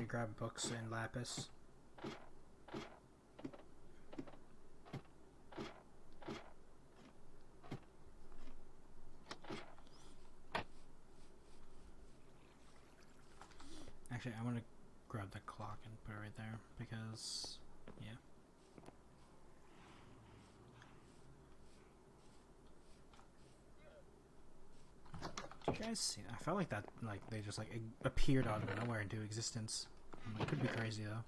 to grab books and lapis. Actually, I want to grab the clock and put it right there because, yeah. Did you guys see? I felt like that, like they just like appeared out of nowhere into existence. It could be crazy though.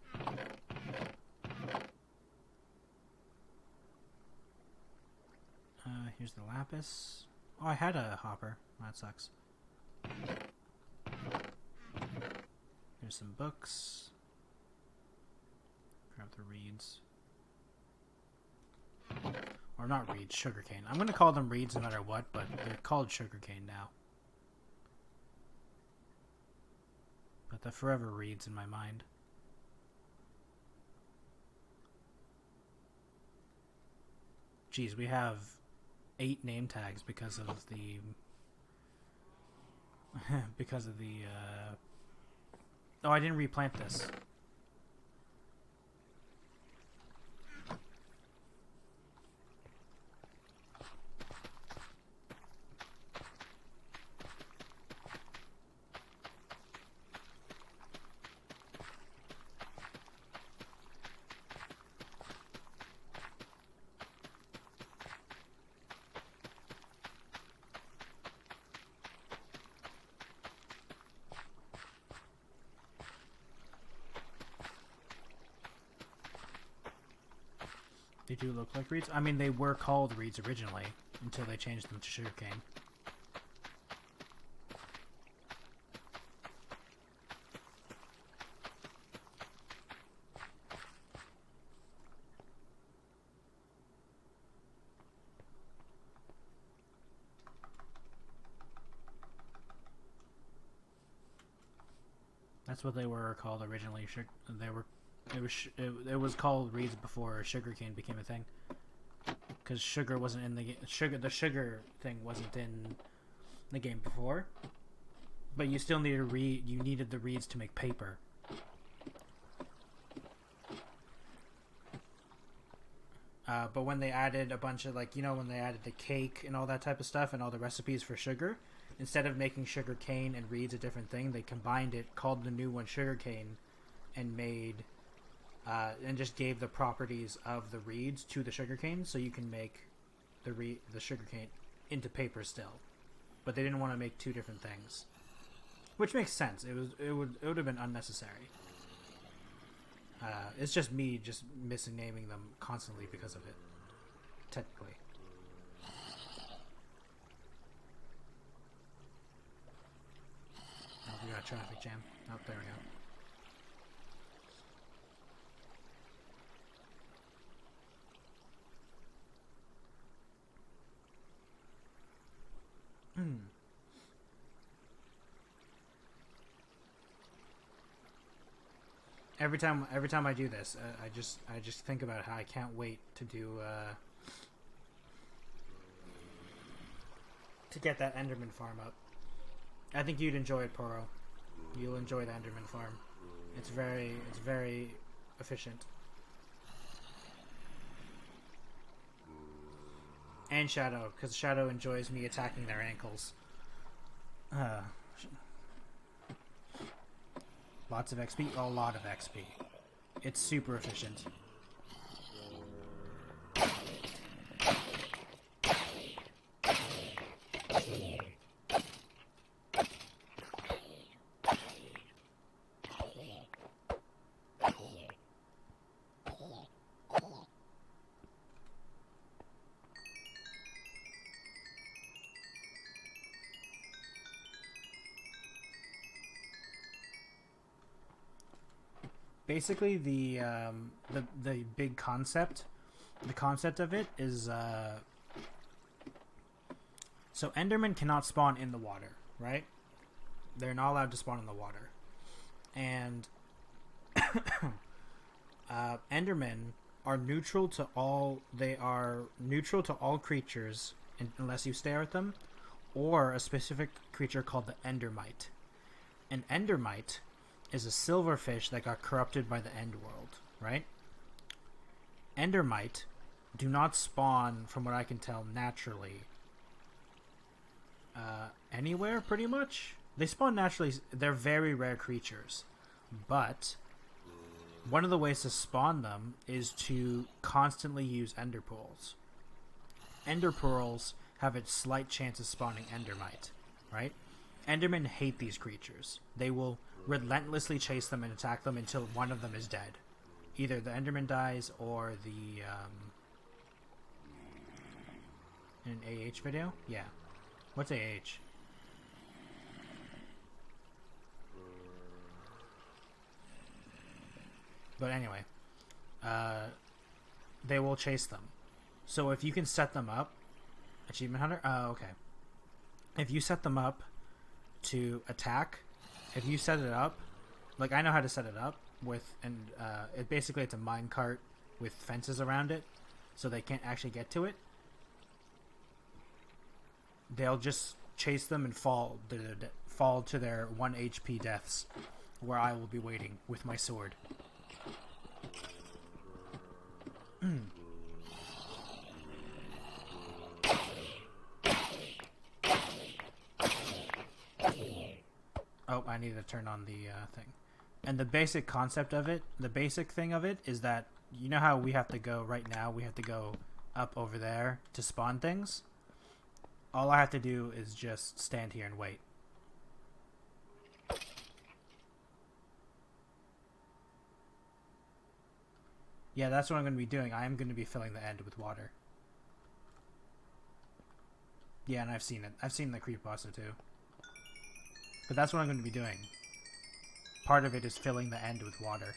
Here's the lapis. Oh, I had a hopper. That sucks. Here's some books. Grab the reeds. Or not reeds, sugarcane. I'm going to call them reeds no matter what, but they're called sugarcane now. But they're forever reeds in my mind. Geez, we have 8 name tags because of the oh, I didn't replant this. They do look like reeds. I mean, they were called reeds originally until they changed them to sugarcane. That's what they were called originally. It was called reeds before sugarcane became a thing. Because sugar wasn't in the game. The sugar thing wasn't in the game before. But you still needed you needed the reeds to make paper. But when they added a bunch of, like, you know, when they added the cake and all that type of stuff and all the recipes for sugar, instead of making sugar cane and reeds a different thing, they combined it, called the new one sugar cane, and made and just gave the properties of the reeds to the sugar cane, so you can make the sugar cane into paper still. But they didn't want to make 2 different things, which makes sense. It would have been unnecessary. It's just me just naming them constantly because of it. Technically. Oh, we got a traffic jam. Oh, there we go. Every time I do this, I just think about how I can't wait to do to get that Enderman farm up. I think you'd enjoy it, Poro. You'll enjoy the Enderman farm. It's very efficient. And Shadow, because Shadow enjoys me attacking their ankles. Lots of XP? A lot of XP. It's super efficient. Basically, the big concept, of it is so Endermen cannot spawn in the water, right? They're not allowed to spawn in the water, and Endermen are neutral to all. They are neutral to all creatures unless you stare at them, or a specific creature called the Endermite. An Endermite is a silverfish that got corrupted by the end world, right? Endermite do not spawn, from what I can tell, naturally anywhere, pretty much. They spawn naturally. They're very rare creatures. But one of the ways to spawn them is to constantly use ender pearls. Ender pearls have a slight chance of spawning endermite, right? Endermen hate these creatures. They will relentlessly chase them and attack them until one of them is dead. Either the enderman dies or the in an AH video? Yeah. What's AH? But anyway, they will chase them. So if you can set them up, Achievement Hunter? Oh, okay. If you set them up to attack, if you set it up, like I know how to set it up with, and it basically it's a minecart with fences around it, so they can't actually get to it. They'll just chase them and fall to their 1 HP deaths, where I will be waiting with my sword. Oh, I need to turn on the thing. And the basic concept of it, the basic thing of it is that, you know how we have to go right now, we have to go up over there to spawn things? All I have to do is just stand here and wait. Yeah, that's what I'm going to be doing. I am going to be filling the end with water. Yeah, and I've seen it. I've seen the creepypasta too. But that's what I'm going to be doing. Part of it is filling the end with water.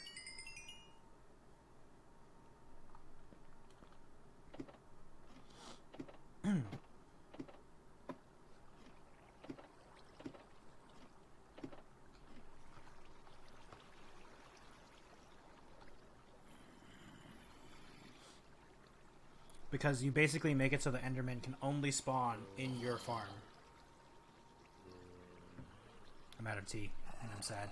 Because you basically make it so the Enderman can only spawn in your farm. I'm out of tea, and I'm sad.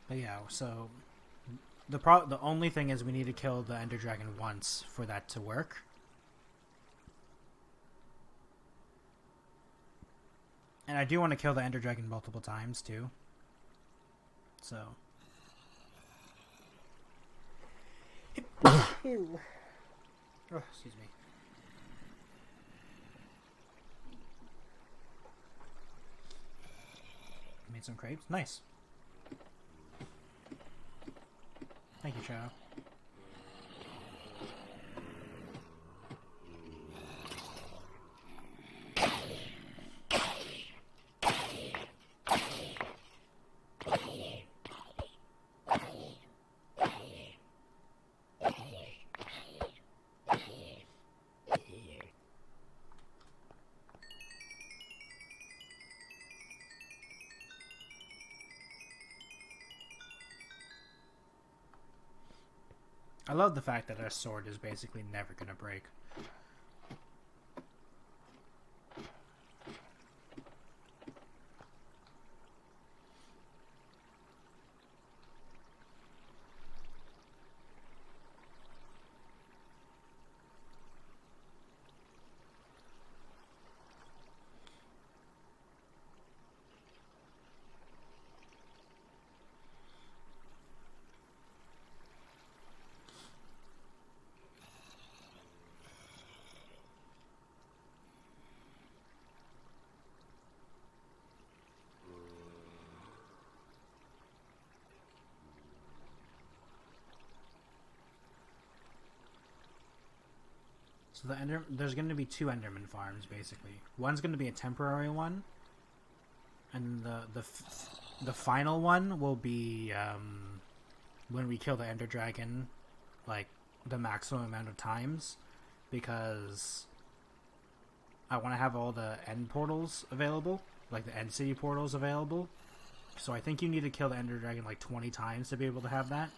But yeah, so the only thing is we need to kill the Ender Dragon once for that to work. And I do want to kill the Ender Dragon multiple times too. So oh, excuse me. Made some crepes. Nice. Thank you, Chow. I love the fact that our sword is basically never going to break. So there's going to be two Enderman farms basically. One's going to be a temporary one, and the final one will be when we kill the Ender Dragon, like the maximum amount of times, because I want to have all the end portals available, like the end city portals available. So I think you need to kill the Ender Dragon like 20 times to be able to have that.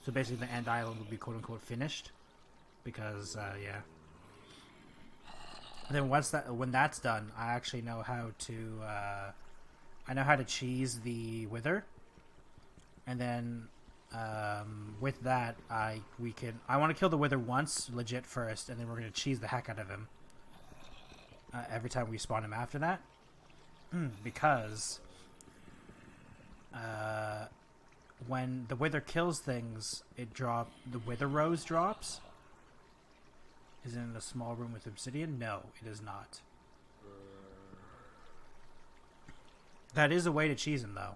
So basically the end island will be quote-unquote finished. Because, yeah. And then when that's done, I actually know how to, I know how to cheese the Wither. And then, with that, I want to kill the Wither once, legit first, and then we're going to cheese the heck out of him. Every time we spawn him after that. Because when the Wither kills things, the Wither Rose drops. Is it in a small room with obsidian? No, it is not. That is a way to cheese him, though.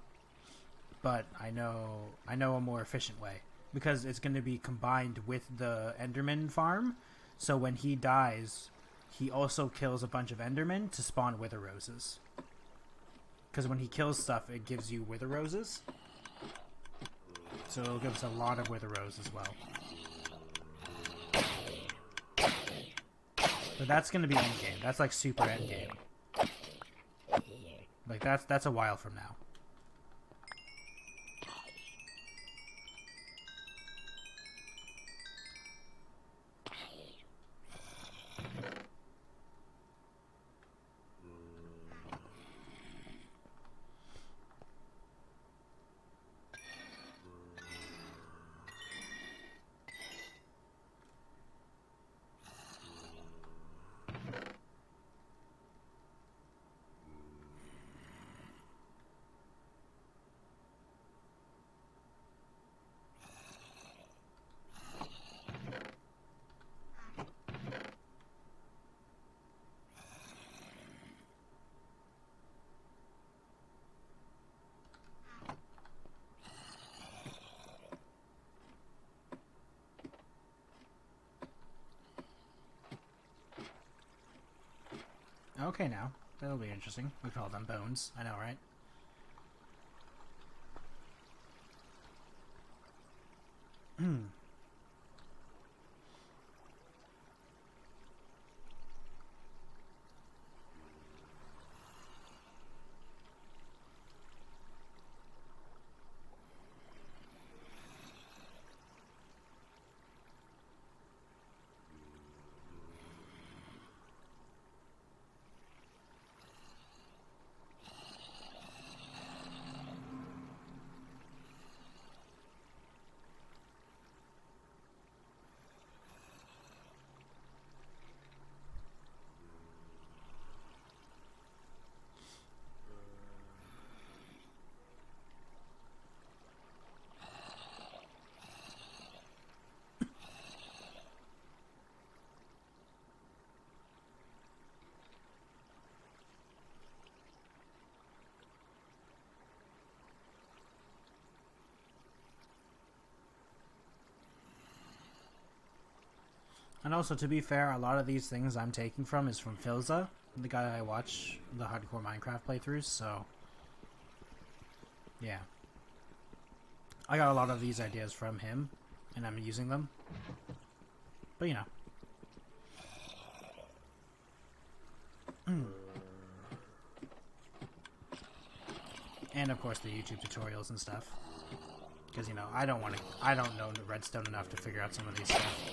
But I know a more efficient way. Because it's going to be combined with the Enderman farm. So when he dies, he also kills a bunch of Endermen to spawn Wither Roses. Because when he kills stuff, it gives you Wither Roses. So it'll give us a lot of Wither Roses as well. But that's going to be endgame. That's like super endgame. Like that's a while from now. Okay, now. That'll be interesting. We call them bones. I know, right? And also, to be fair, a lot of these things I'm taking from is from Filza, the guy I watch the hardcore Minecraft playthroughs, so yeah. I got a lot of these ideas from him, and I'm using them. But, you know. And, of course, the YouTube tutorials and stuff. Because, you know, I don't know redstone enough to figure out some of these stuff.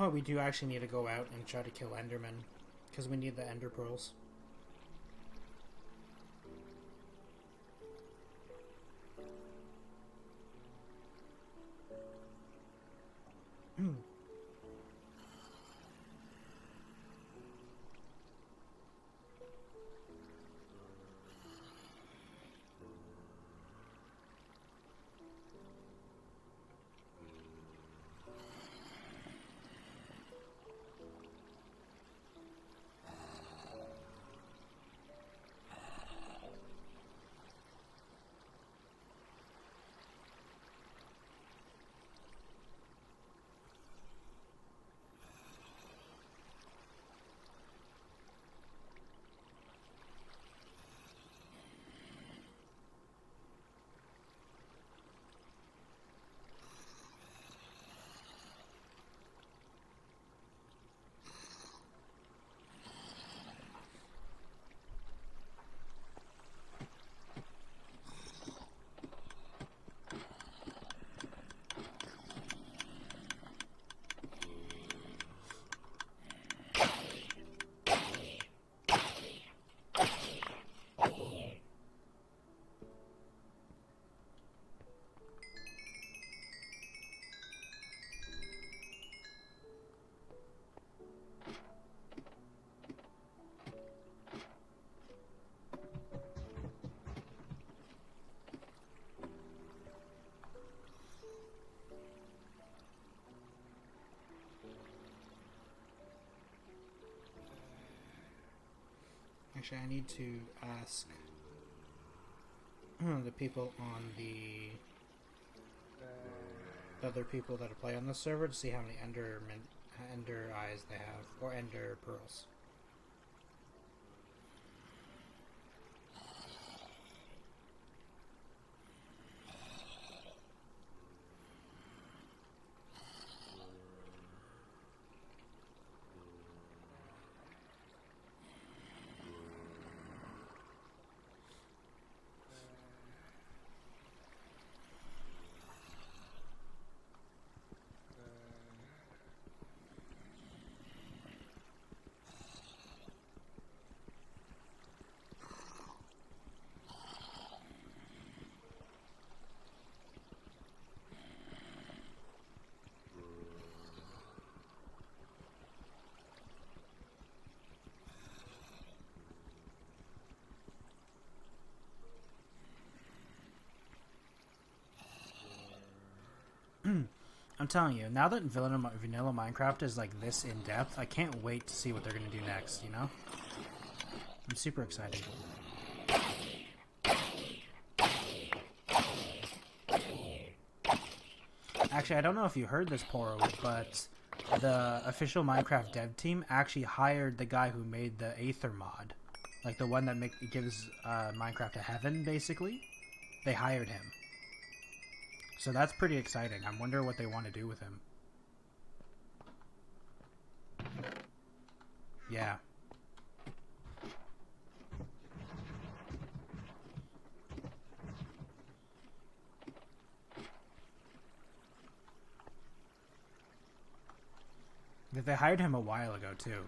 point we do actually need to go out and try to kill Endermen, because we need the Ender Pearls. Actually, I need to ask the people on the other people that play on the server to see how many Ender eyes they have, or Ender Pearls. I'm telling you, now that vanilla Minecraft is like this in depth, I can't wait to see what they're gonna do next, you know? I'm super excited. Actually, I don't know if you heard this, Poro, but the official Minecraft dev team actually hired the guy who made the Aether mod. Like the one that gives Minecraft a heaven, basically. They hired him. So that's pretty exciting. I wonder what they want to do with him. Yeah. They hired him a while ago, too.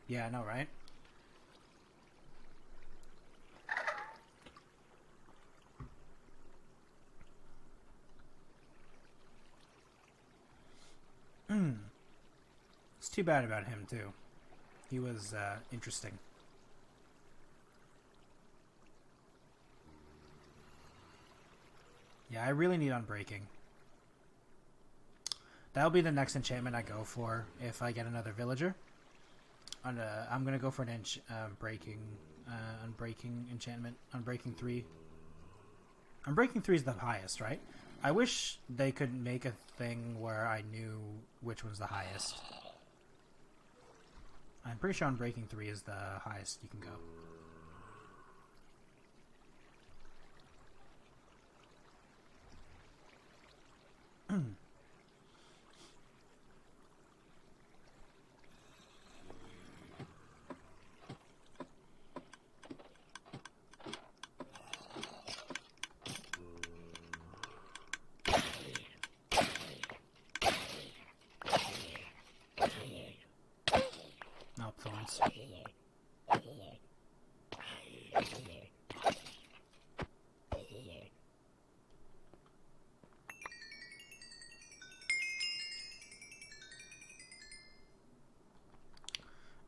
Yeah, I know, right? It's too bad about him, too. He was interesting. Yeah, I really need Unbreaking. That'll be the next enchantment I go for if I get another villager. I'm gonna go for an Unbreaking enchantment. Unbreaking 3. Unbreaking 3 is the highest, right? I wish they could make a thing where I knew which one's the highest. I'm pretty sure Unbreaking 3 is the highest you can go.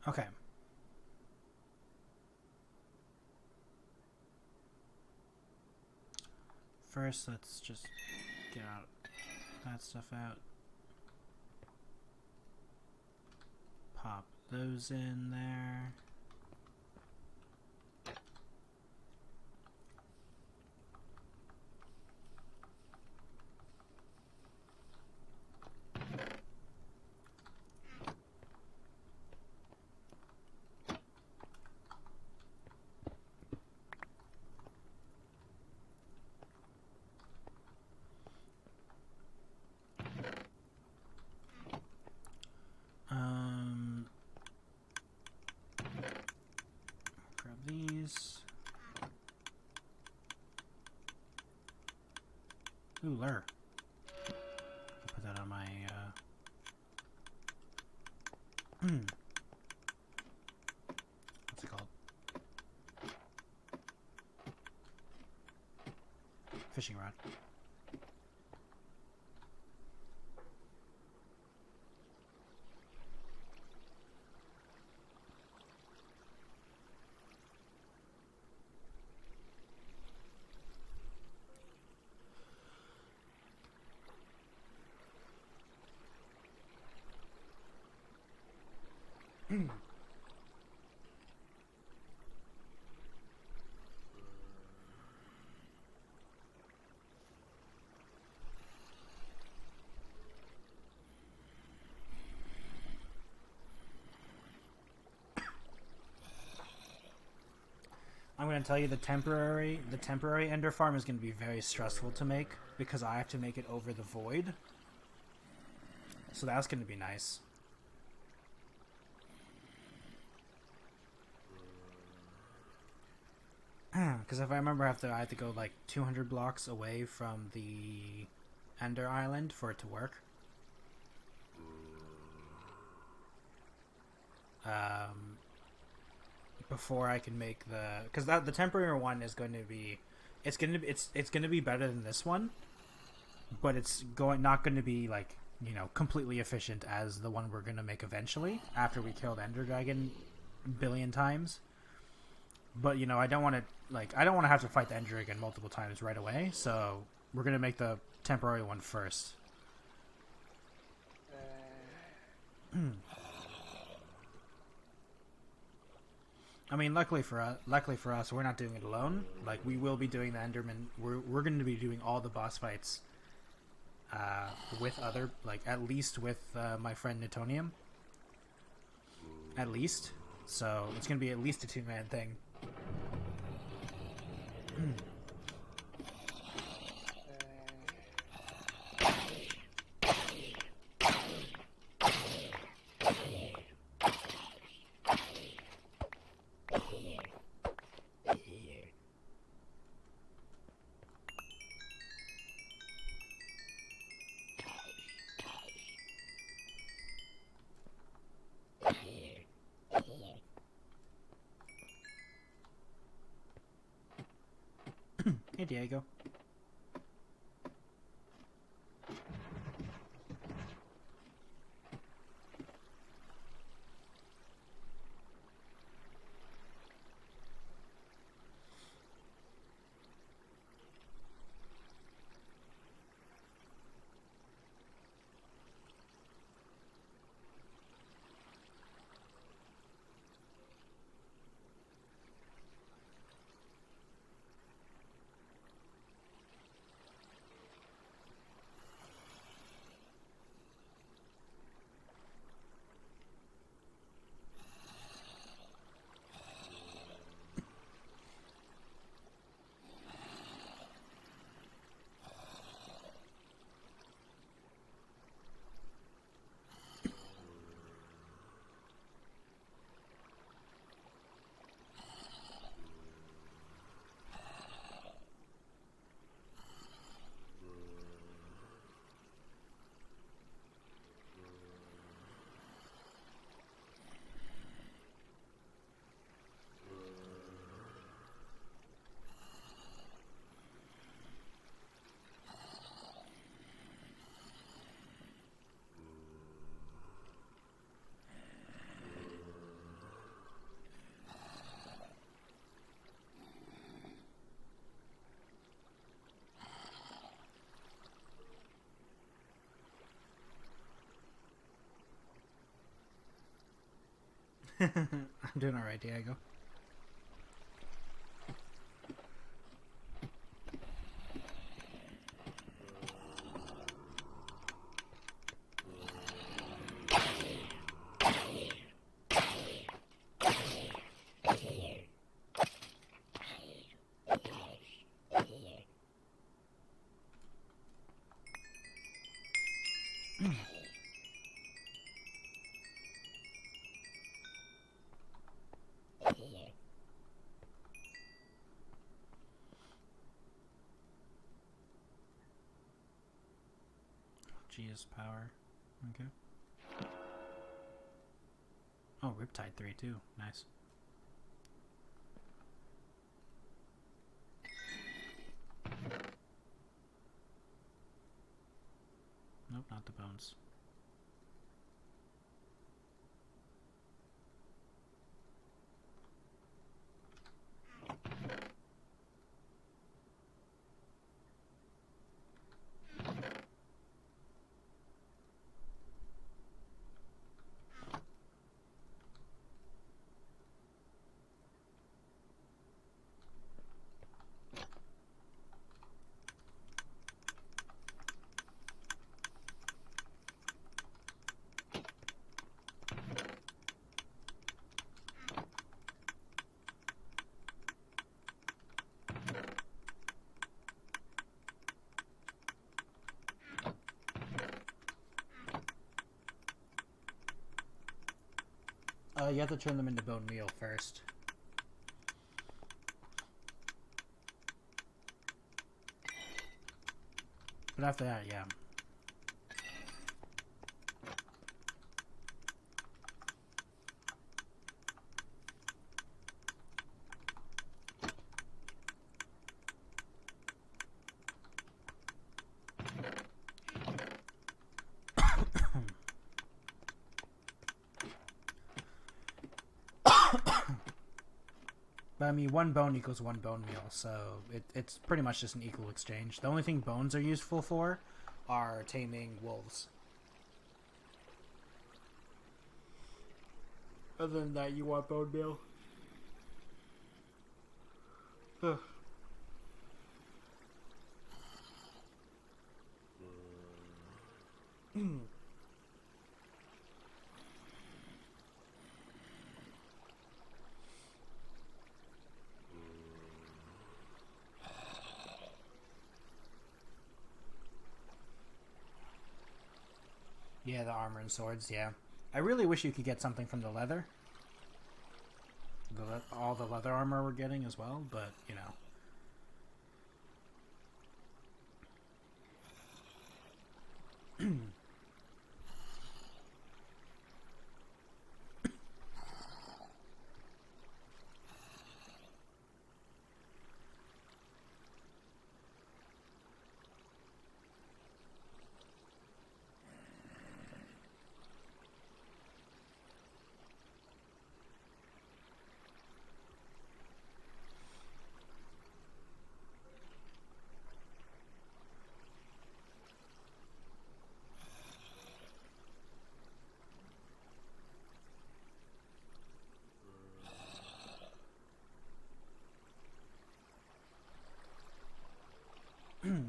Okay. First, let's just get out that stuff out. Pop those in there. Grab these. Ooh, lure. Put that on my, what's it called? Fishing rod. I'm going to tell you the temporary ender farm is going to be very stressful to make because I have to make it over the void. So that's going to be nice. Because if I remember, I have to go like 200 blocks away from the Ender Island for it to work. Before I can make because the temporary one is going to be, it's going to be better than this one, but it's not going to be like, you know, completely efficient as the one we're going to make eventually after we kill the Ender Dragon a billion times. But you know, I don't want to have to fight the Ender Dragon multiple times right away, so we're going to make the temporary one first. I mean, luckily for us, we're not doing it alone. Like, we will be doing the Enderman. We're going to be doing all the boss fights with other, like, at least with my friend Newtonium. At least. So it's going to be at least a 2-man thing. Hey, Diego. I'm doing alright, Diego. GS power. Okay. Oh, Riptide 3 too. Nice. Nope, not the bones. You have to turn them into bone meal first. But after that, yeah. But I mean, one bone equals one bone meal, so it's pretty much just an equal exchange. The only thing bones are useful for are taming wolves. Other than that, you want bone meal? Ugh. Yeah, the armor and swords, yeah. I really wish you could get something from the leather. All the leather armor we're getting as well, but, you know.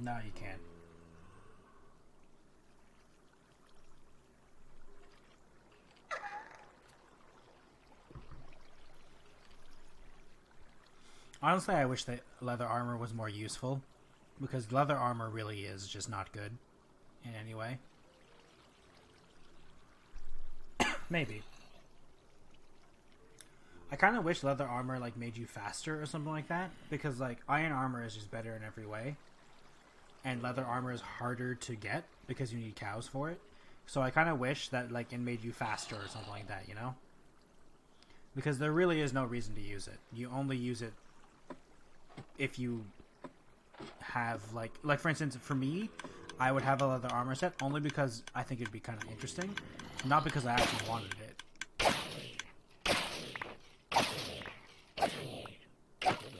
No, you can't. Honestly, I wish that leather armor was more useful, because leather armor really is just not good in any way. Maybe. I kind of wish leather armor like made you faster or something like that, because like iron armor is just better in every way, and leather armor is harder to get because you need cows for it. So I kind of wish that like it made you faster or something like that, you know? Because there really is no reason to use it. You only use it if you have like for instance, for me, I would have a leather armor set only because I think it'd be kind of interesting, not because I actually wanted it.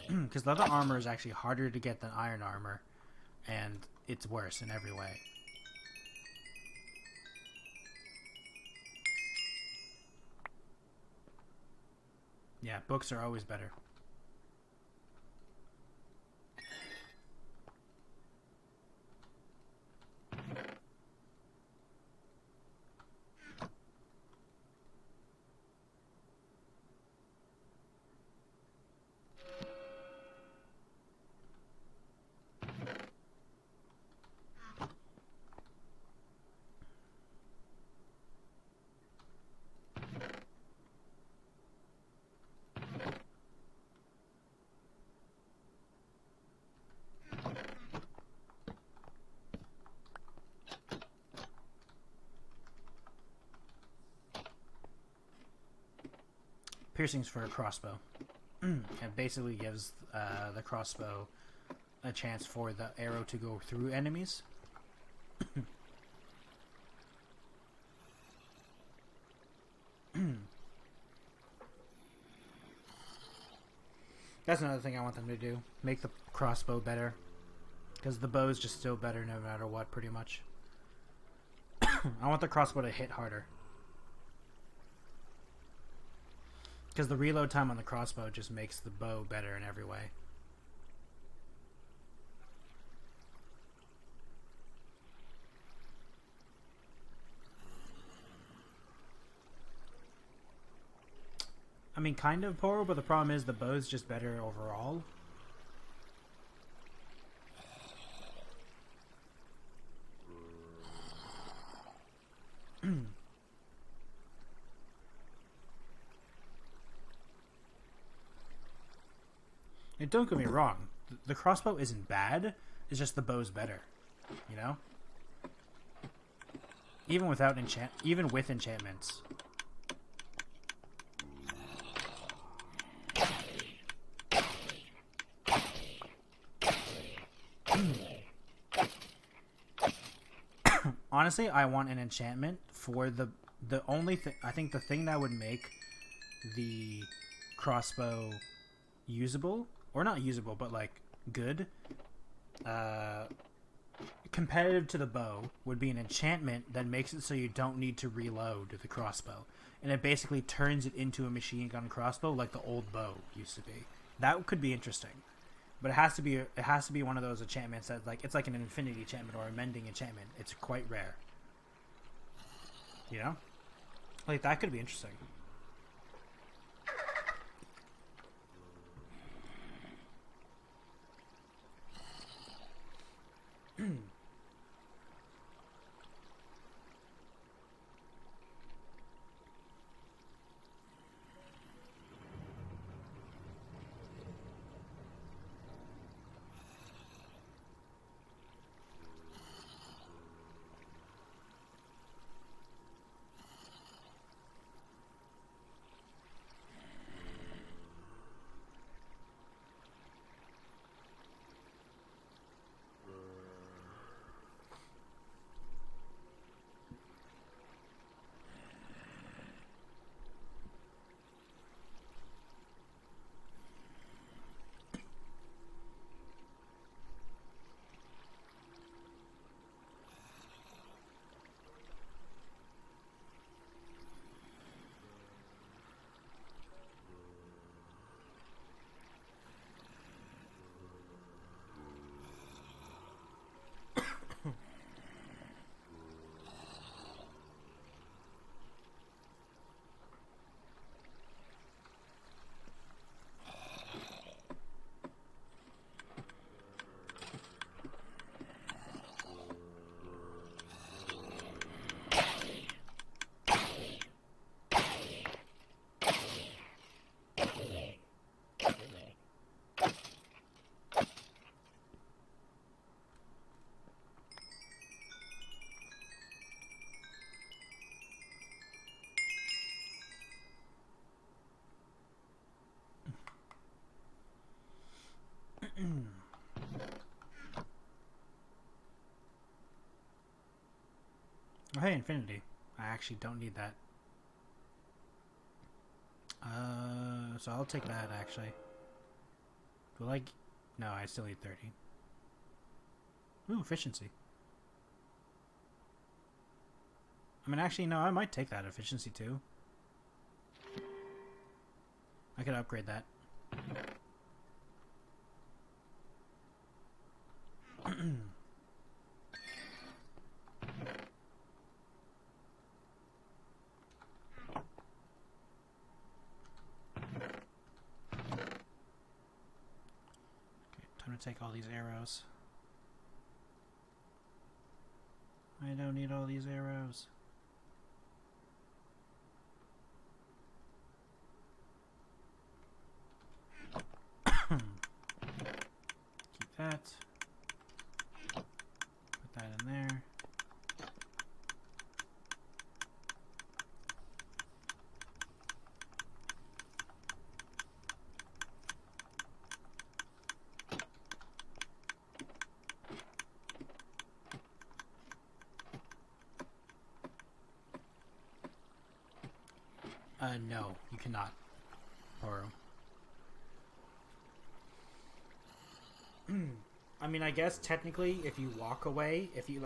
Because leather armor is actually harder to get than iron armor, and it's worse in every way. Yeah, books are always better. Piercings for a crossbow. It basically gives the crossbow a chance for the arrow to go through enemies. That's another thing I want them to do. Make the crossbow better. Because the bow is just still better no matter what, pretty much. I want the crossbow to hit harder. Because the reload time on the crossbow just makes the bow better in every way. I mean, kind of poor, but the problem is the bow's just better overall. And don't get me wrong, the crossbow isn't bad, it's just the bow's better, you know? Even with enchantments. Honestly, I want an enchantment for the only thing. I think the thing that would make the crossbow usable, or not usable, but like good, competitive to the bow, would be an enchantment that makes it so you don't need to reload the crossbow, and it basically turns it into a machine gun crossbow like the old bow used to be. That could be interesting. But it has to be one of those enchantments that it's like an infinity enchantment or a mending enchantment. It's quite rare. You know? Like that could be interesting. Oh, hey, infinity. I actually don't need that. So I'll take that, actually. Will I... No, I still need 30. Ooh, efficiency. I mean, actually, no, I might take that efficiency, too. I could upgrade that. Time to take all these arrows. I don't need all these arrows. Keep that. Put that in there. No, you cannot borrow. I mean, I guess technically, if you walk away, if you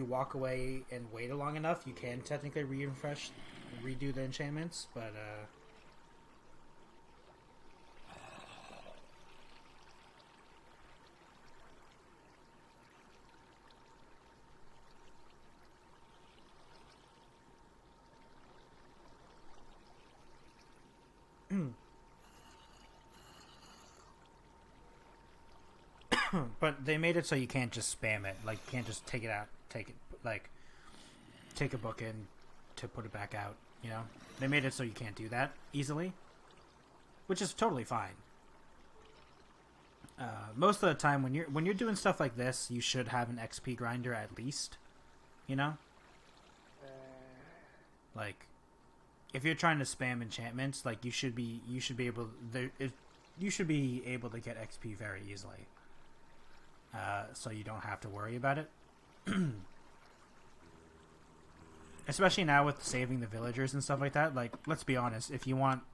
walk away and wait long enough, you can technically redo the enchantments, but but they made it so you can't just spam it. Like, you can't just take it out, take a book in to put it back out, you know? They made it so you can't do that easily, which is totally fine. Most of the time when you're doing stuff like this, you should have an XP grinder at least, you know? Like, if you're trying to spam enchantments, like, you should be able to get XP very easily. So you don't have to worry about it. Especially now with saving the villagers and stuff like that. Like, let's be honest, if you want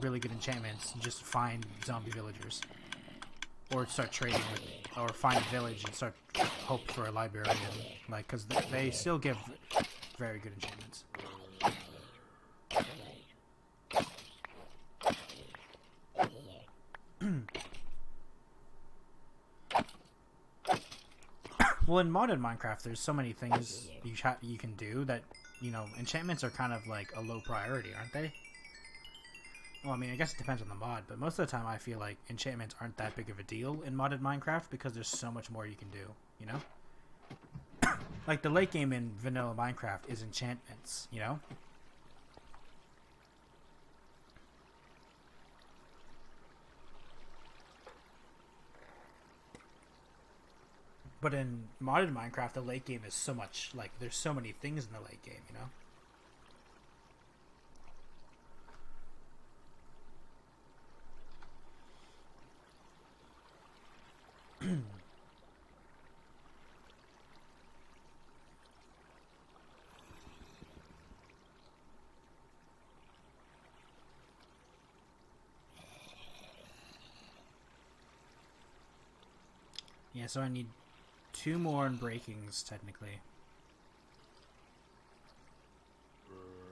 really good enchantments, just find zombie villagers. Or start trading with, or find a village and start hope for a librarian. Like, because they still give very good enchantments. Well, in modded Minecraft, there's so many things you can do that, you know, enchantments are kind of like a low priority, aren't they? Well, I mean, I guess it depends on the mod, but most of the time I feel like enchantments aren't that big of a deal in modded Minecraft because there's so much more you can do, you know? Like, the late game in vanilla Minecraft is enchantments, you know? But in modded Minecraft, the late game is so much, like, there's so many things in the late game, you know? Yeah, so I need 2 more unbreakings, technically.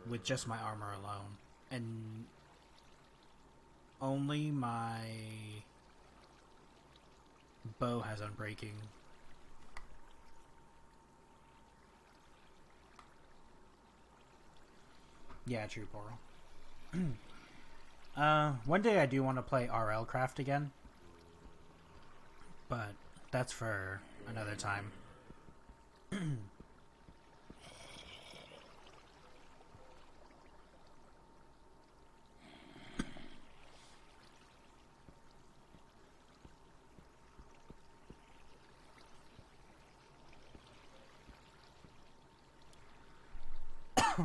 With just my armor alone. And only my bow has unbreaking. Yeah, true, Poro. One day I do want to play RL Craft again. But that's for another time.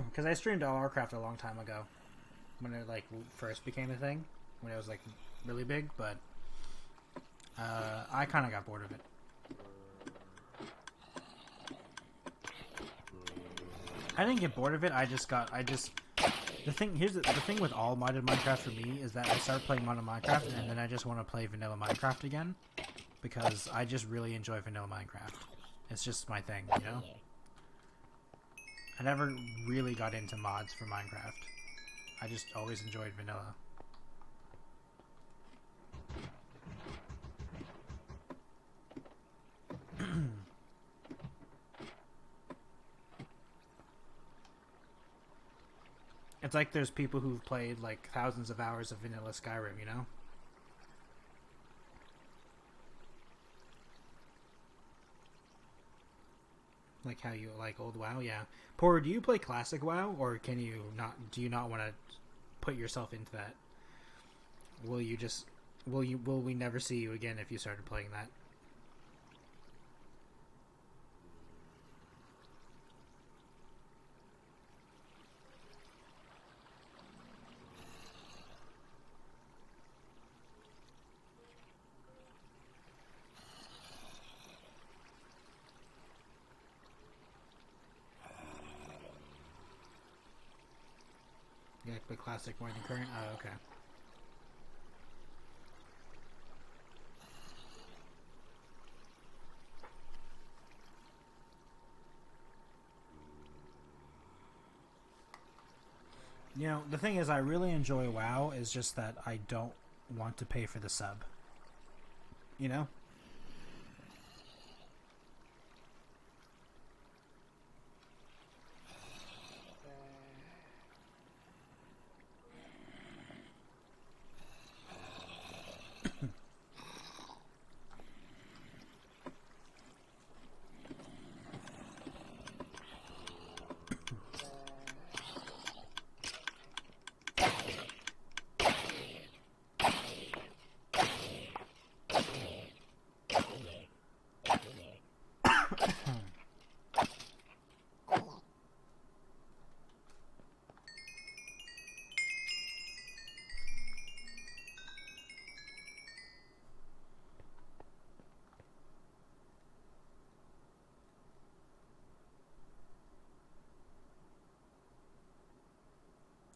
Because I streamed Warcraft a long time ago, when it like first became a thing, when it was like really big. But I kind of got bored of it. I didn't get bored of it. The thing with all modded Minecraft for me is that I start playing modded Minecraft and then I just want to play vanilla Minecraft again because I just really enjoy vanilla Minecraft. It's just my thing, you know. I never really got into mods for Minecraft. I just always enjoyed vanilla. It's like there's people who've played like thousands of hours of vanilla Skyrim, you know? Like how you like old WoW, yeah. Poor, do you play classic WoW, or can you not? Do you not want to put yourself into that? Will you just? Will you? Will we never see you again if you started playing that? Yeah, play classic more than current. Oh, okay. You know, the thing is, I really enjoy WoW. Is just that I don't want to pay for the sub. You know.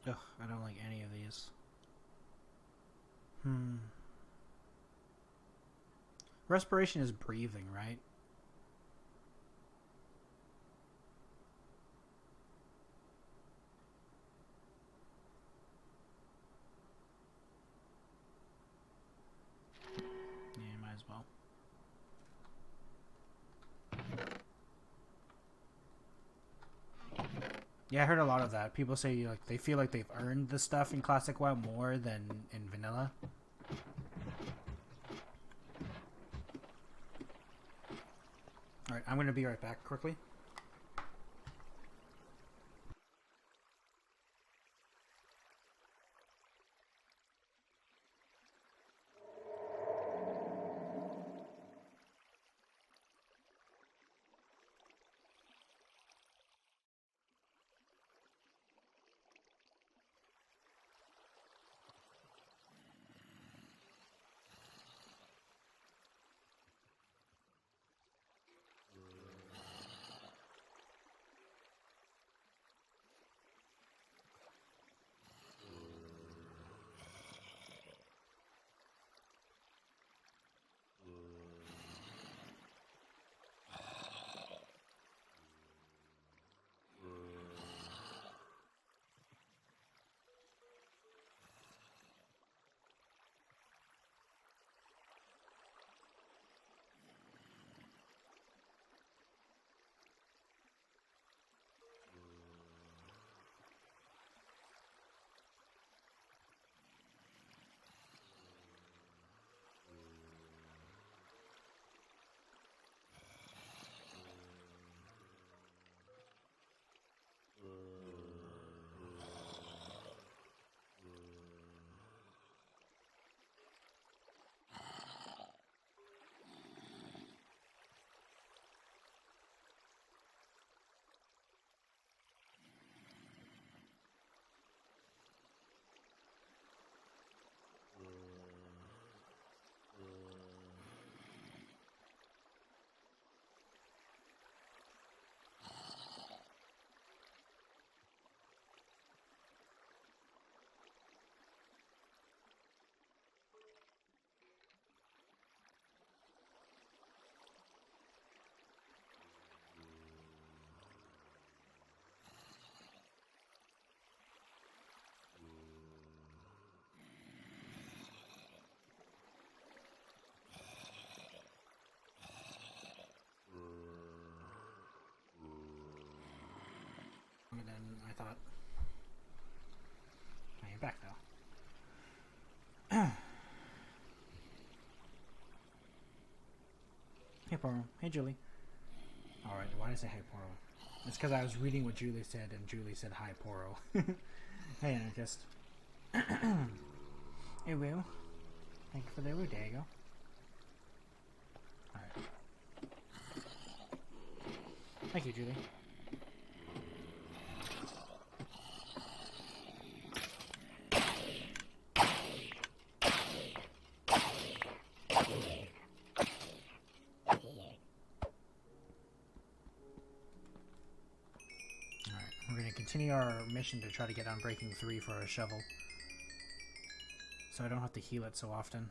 Ugh, I don't like any of these. Hmm. Respiration is breathing, right? Yeah, might as well. Yeah, I heard a lot of that. People say like they feel like they've earned the stuff in Classic WoW more than in Vanilla. All right, I'm gonna be right back quickly. I thought. I ain't back though. Hey Poro. Hey Julie. Alright, why did I say hi Poro? It's because I was reading what Julie said, and Julie said hi Poro. Hey Anarchist. Hey Will. Thank you for the woo. There you go. Alright. Thank you, Julie. We're going to continue our mission to try to get Unbreaking 3 for a shovel. So I don't have to heal it so often.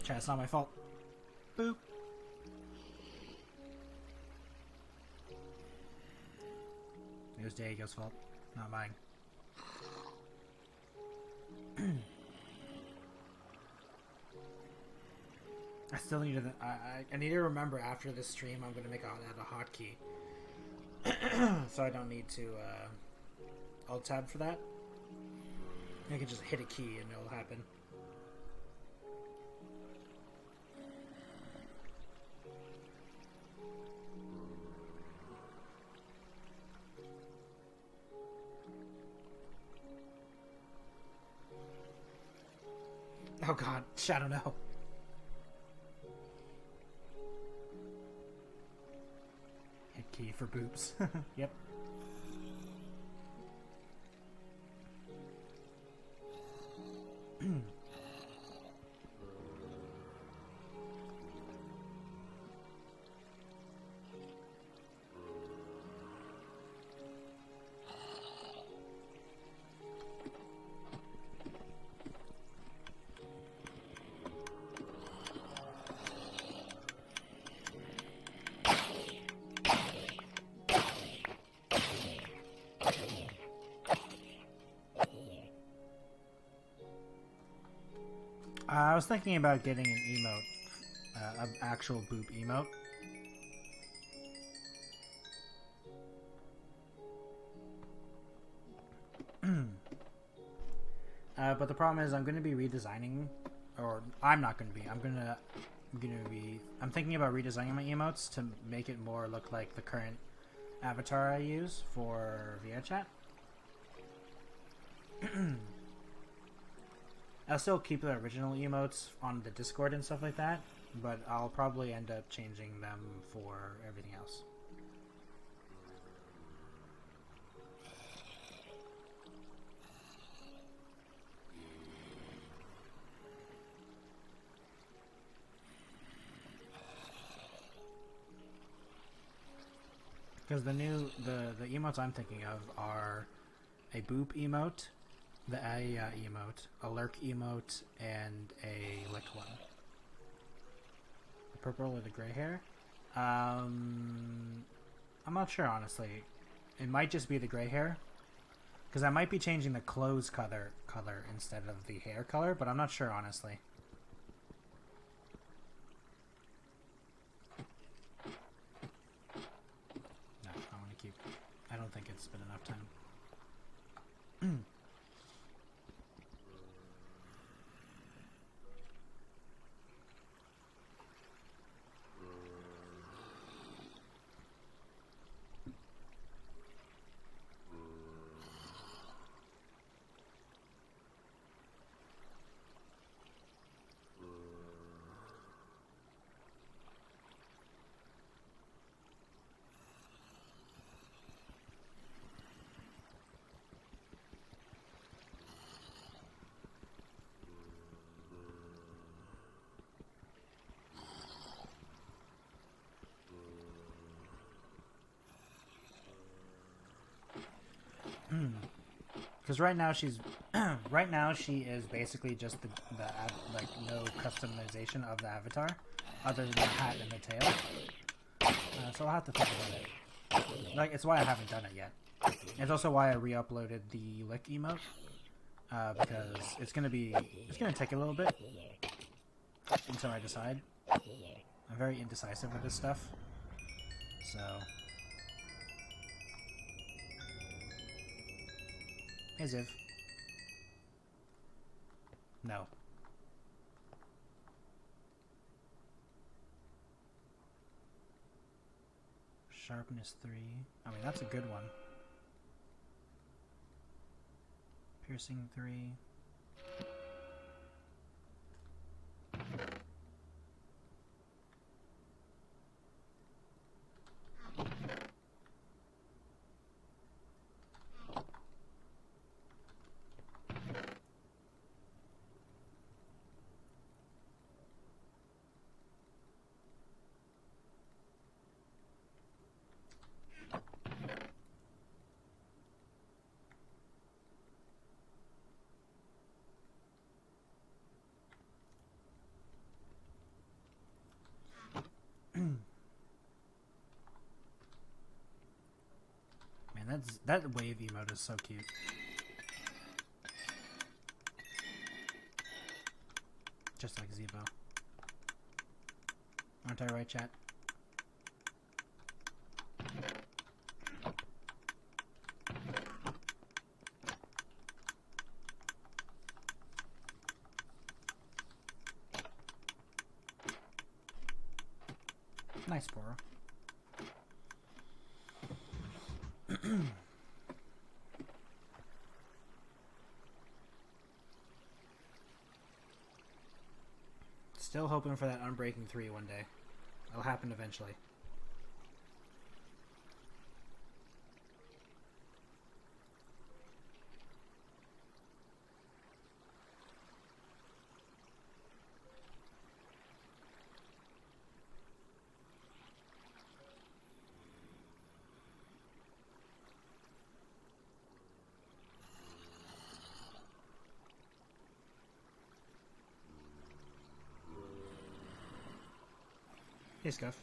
Chat, it's not my fault. Boop. It was Diego's fault, not mine. I still need to. I need to remember after this stream I'm going to make add a hotkey, so I don't need to alt tab for that. I can just hit a key and it'll happen. Oh god, Shadow no. Hit key for boops. Yep. I was thinking about getting an emote, an actual boop emote. But the problem is I'm going to be redesigning, or I'm not going to be, I'm thinking about redesigning my emotes to make it more look like the current avatar I use for VRChat. I'll still keep the original emotes on the Discord and stuff like that, but I'll probably end up changing them for everything else. Because the emotes I'm thinking of are a boop emote, the Aya emote, a lurk emote, and a lick one. The purple or the gray hair? I'm not sure, honestly. It might just be the gray hair. Because I might be changing the clothes color instead of the hair color, but I'm not sure, honestly. No, I want to keep... I don't think it's been enough time. Because right now she's right now she is basically just like no customization of the avatar, other than the hat and the tail. So I'll have to think about it. Like it's why I haven't done it yet. It's also why I re-uploaded the lick emote because it's gonna take a little bit until I decide. I'm very indecisive with this stuff, so. Hey, Ziv. No. Sharpness 3. I mean, that's a good one. Piercing 3. Man, that wave emote is so cute. Just like Zebo. Aren't I right, chat? Nice, Poro. Still hoping for that Unbreaking 3 one day. It'll happen eventually. Hey, Scuff.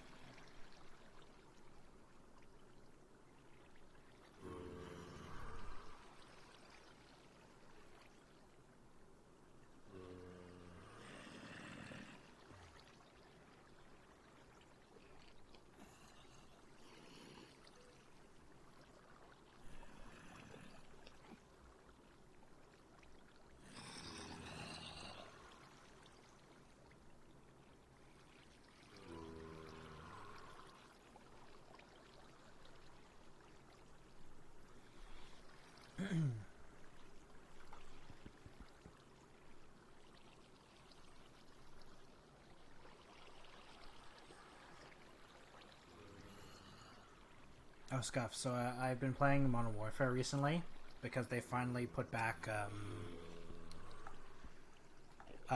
Oh, Scuff. So I've been playing Modern Warfare recently because they finally put back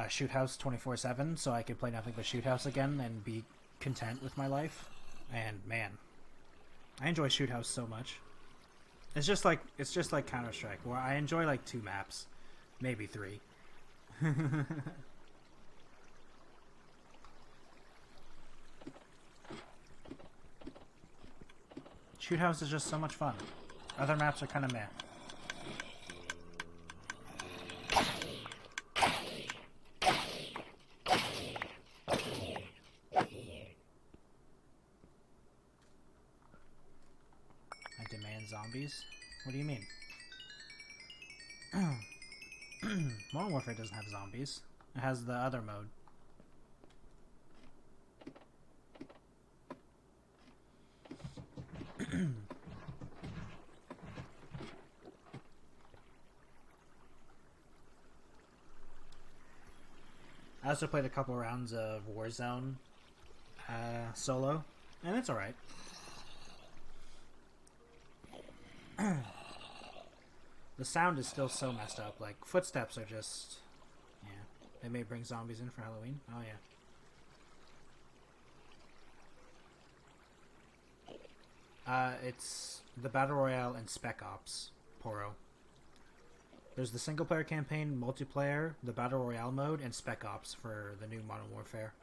Shoot House 24/7, so I could play nothing but Shoot House again and be content with my life. And man, I enjoy Shoot House so much. It's just like Counter-Strike, where I enjoy like 2 maps, maybe 3. Shoot House is just so much fun. Other maps are kind of meh. I demand zombies? What do you mean? Modern Warfare doesn't have zombies. It has the other mode. I also played a couple rounds of Warzone solo, and it's alright. The sound is still so messed up. Like, footsteps are just... Yeah. They may bring zombies in for Halloween. Oh, yeah. It's the Battle Royale and Spec Ops, Poro. There's the single player campaign, multiplayer, the battle royale mode, and Spec Ops for the new Modern Warfare.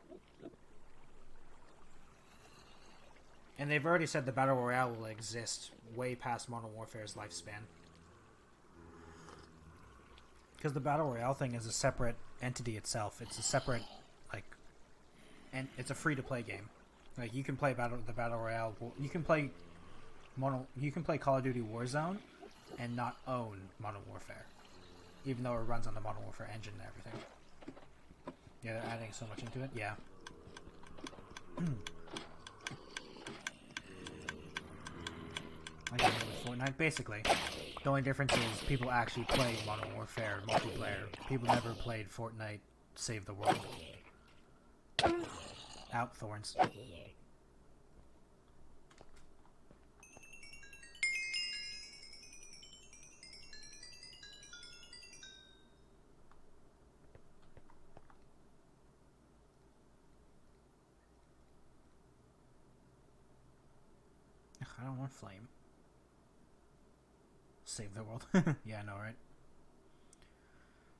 And they've already said the battle royale will exist way past Modern Warfare's lifespan. Because the battle royale thing is a separate entity itself. It's a separate, like, and it's a free to play game. Like, you can play the battle royale. You can play Call of Duty Warzone and not own Modern Warfare, even though it runs on the Modern Warfare engine and everything. Yeah, they're adding so much into it. Yeah. Like Fortnite, basically. The only difference is people actually play Modern Warfare multiplayer. People never played Fortnite Save the World. Out, thorns. I don't want flame. Save the world. Yeah, I know, right?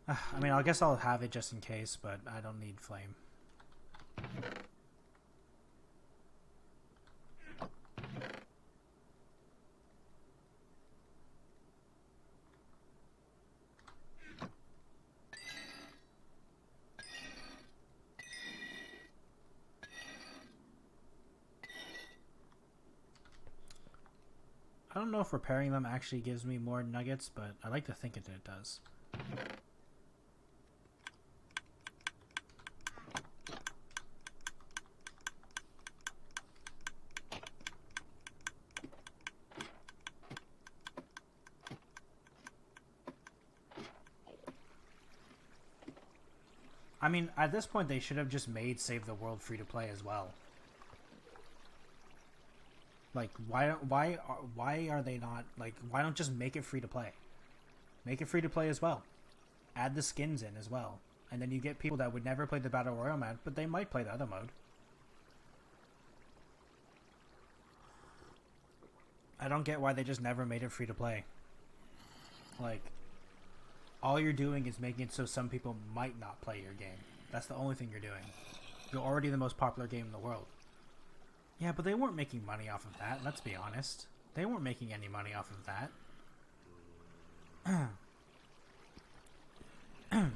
I mean, I guess I'll have it just in case, but I don't need flame. I don't know if repairing them actually gives me more nuggets, but I like to think that it does. I mean, at this point, they should have just made Save the World free to play as well. Like, why are they not, like, why don't just make it free to play? Make it free to play as well. Add the skins in as well. And then you get people that would never play the Battle Royale mode, but they might play the other mode. I don't get why they just never made it free to play. Like, all you're doing is making it so some people might not play your game. That's the only thing you're doing. You're already the most popular game in the world. Yeah, but they weren't making money off of that, let's be honest. They weren't making any money off of that.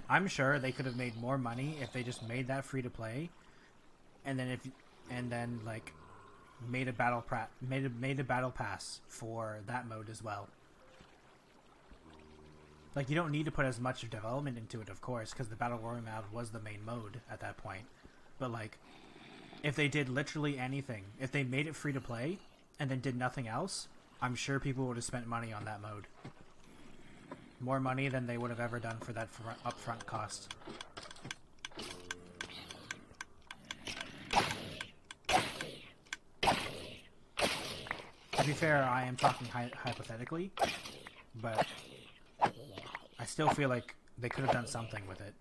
I'm sure they could have made more money if they just made that free to play, and then like made a battle pass for that mode as well. Like, you don't need to put as much development into it, of course, because the battle royale mode was the main mode at that point. But like, if they did literally anything, if they made it free to play and then did nothing else, I'm sure people would have spent money on that mode. More money than they would have ever done for that upfront cost. To be fair, I am talking hypothetically, but I still feel like they could have done something with it.